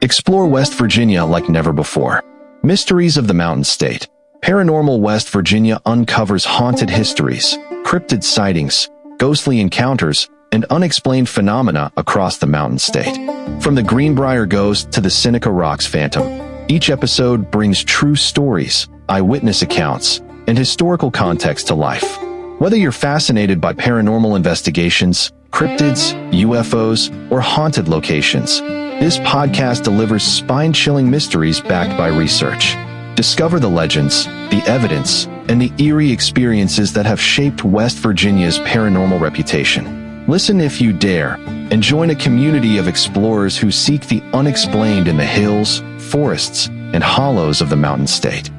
Explore West Virginia like never before. Mysteries of the Mountain State. Paranormal West Virginia uncovers haunted histories, cryptid sightings, ghostly encounters, and unexplained phenomena across the Mountain State. From the Greenbrier Ghost to the Seneca Rocks Phantom, each episode brings true stories, eyewitness accounts, and historical context to life. Whether you're fascinated by paranormal investigations, cryptids, UFOs, or haunted locations, this podcast delivers spine-chilling mysteries backed by research. Discover the legends, the evidence, and the eerie experiences that have shaped West Virginia's paranormal reputation. Listen if you dare, and join a community of explorers who seek the unexplained in the hills, forests, and hollows of the Mountain State.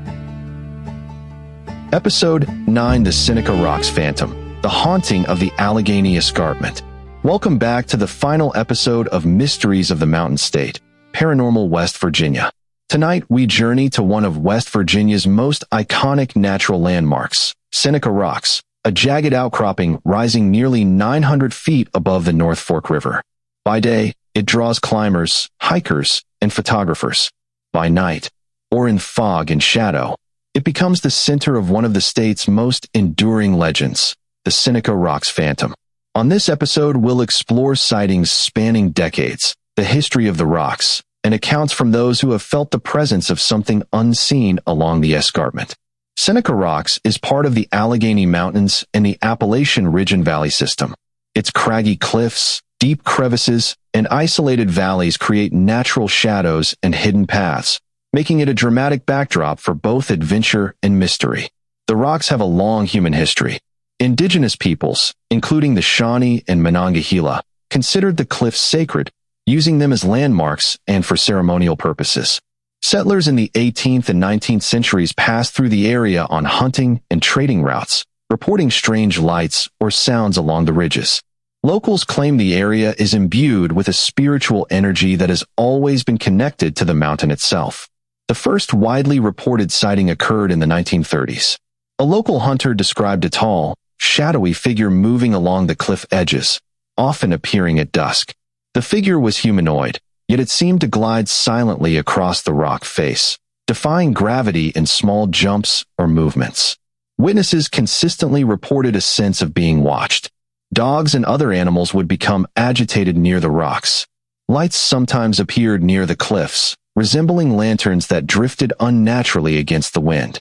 Episode 9: The Seneca Rocks Phantom, the haunting of the Allegheny escarpment. Welcome back to the final episode of Mysteries of the Mountain State, Paranormal West Virginia. Tonight, we journey to one of West Virginia's most iconic natural landmarks, Seneca Rocks, a jagged outcropping rising nearly 900 feet above the North Fork River. By day, it draws climbers, hikers, and photographers. By night, or in fog and shadow, it becomes the center of one of the state's most enduring legends, the Seneca Rocks Phantom. On this episode, we'll explore sightings spanning decades, the history of the rocks, and accounts from those who have felt the presence of something unseen along the escarpment. Seneca Rocks is part of the Allegheny Mountains and the Appalachian Ridge and Valley system. Its craggy cliffs, deep crevices, and isolated valleys create natural shadows and hidden paths, making it a dramatic backdrop for both adventure and mystery. The rocks have a long human history. Indigenous peoples, including the Shawnee and Monongahela, considered the cliffs sacred, using them as landmarks and for ceremonial purposes. Settlers in the 18th and 19th centuries passed through the area on hunting and trading routes, reporting strange lights or sounds along the ridges. Locals claim the area is imbued with a spiritual energy that has always been connected to the mountain itself. The first widely reported sighting occurred in the 1930s. A local hunter described a tall, shadowy figure moving along the cliff edges, often appearing at dusk. The figure was humanoid, yet it seemed to glide silently across the rock face, defying gravity in small jumps or movements. Witnesses consistently reported a sense of being watched. Dogs and other animals would become agitated near the rocks. Lights sometimes appeared near the cliffs, resembling lanterns that drifted unnaturally against the wind.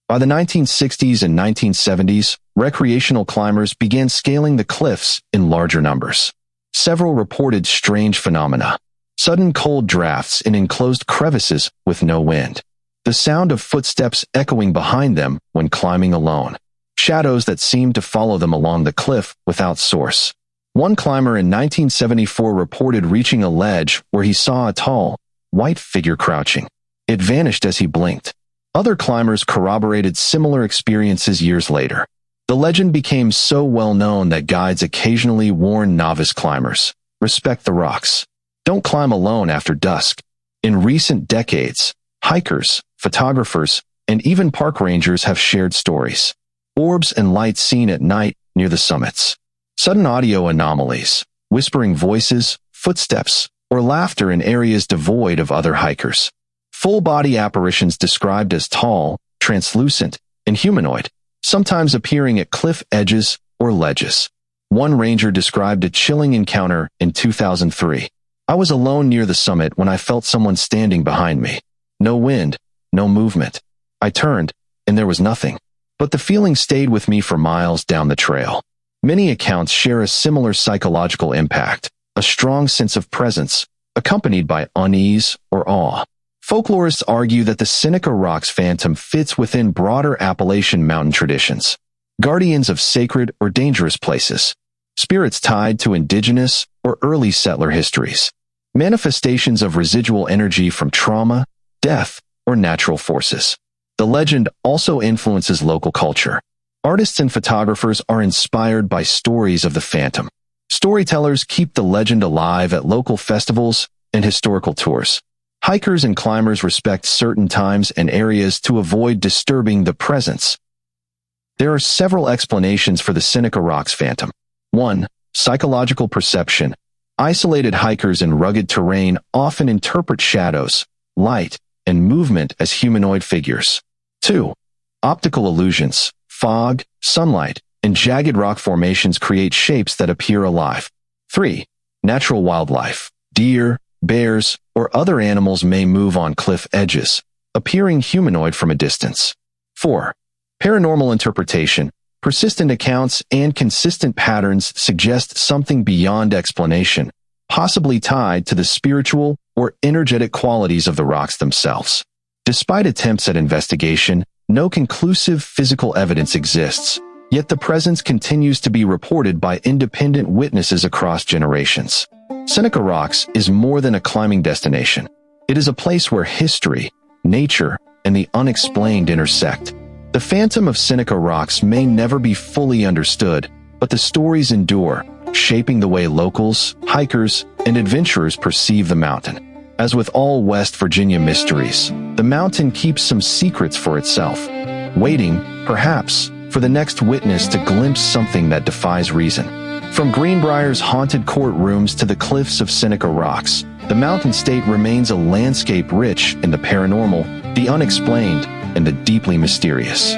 By the 1960s and 1970s, recreational climbers began scaling the cliffs in larger numbers. Several reported strange phenomena: sudden cold drafts in enclosed crevices with no wind, the sound of footsteps echoing behind them when climbing alone, shadows that seemed to follow them along the cliff without source. One climber in 1974 reported reaching a ledge where he saw a tall, white figure crouching. It vanished as he blinked. Other climbers corroborated similar experiences years later. The legend became so well known that guides occasionally warn novice climbers, "Respect the rocks. Don't climb alone after dusk." In recent decades, hikers, photographers, and even park rangers have shared stories. Orbs and lights seen at night near the summits. Sudden audio anomalies, whispering voices, footsteps, or laughter in areas devoid of other hikers. Full-body apparitions described as tall, translucent, and humanoid, sometimes appearing at cliff edges or ledges. One ranger described a chilling encounter in 2003. "I was alone near the summit when I felt someone standing behind me. No wind, no movement. I turned, and there was nothing. But the feeling stayed with me for miles down the trail." Many accounts share a similar psychological impact, a strong sense of presence, accompanied by unease or awe. Folklorists argue that the Seneca Rocks Phantom fits within broader Appalachian mountain traditions. Guardians of sacred or dangerous places. Spirits tied to indigenous or early settler histories. Manifestations of residual energy from trauma, death, or natural forces. The legend also influences local culture. Artists and photographers are inspired by stories of the Phantom. Storytellers keep the legend alive at local festivals and historical tours. Hikers and climbers respect certain times and areas to avoid disturbing the presence. There are several explanations for the Seneca Rocks Phantom. 1. Psychological perception. Isolated hikers in rugged terrain often interpret shadows, light, and movement as humanoid figures. 2. Optical illusions. Fog, sunlight, and jagged rock formations create shapes that appear alive. 3. Natural wildlife. Deer, bears, or other animals may move on cliff edges, appearing humanoid from a distance. 4. Paranormal interpretation. Persistent accounts and consistent patterns suggest something beyond explanation, possibly tied to the spiritual or energetic qualities of the rocks themselves. Despite attempts at investigation, no conclusive physical evidence exists, yet the presence continues to be reported by independent witnesses across generations. Seneca Rocks is more than a climbing destination. It is a place where history, nature, and the unexplained intersect. The phantom of Seneca Rocks may never be fully understood, but the stories endure, shaping the way locals, hikers, and adventurers perceive the mountain. As with all West Virginia mysteries, the mountain keeps some secrets for itself, waiting, perhaps, for the next witness to glimpse something that defies reason. From Greenbrier's haunted courtrooms to the cliffs of Seneca Rocks, the Mountain State remains a landscape rich in the paranormal, the unexplained, and the deeply mysterious.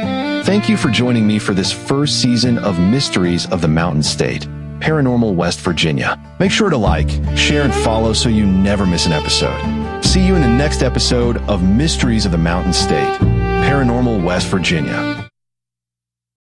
Thank you for joining me for this first season of Mysteries of the Mountain State, Paranormal West Virginia. Make sure to like, share, and follow so you never miss an episode. See you in the next episode of Mysteries of the Mountain State, Paranormal West Virginia.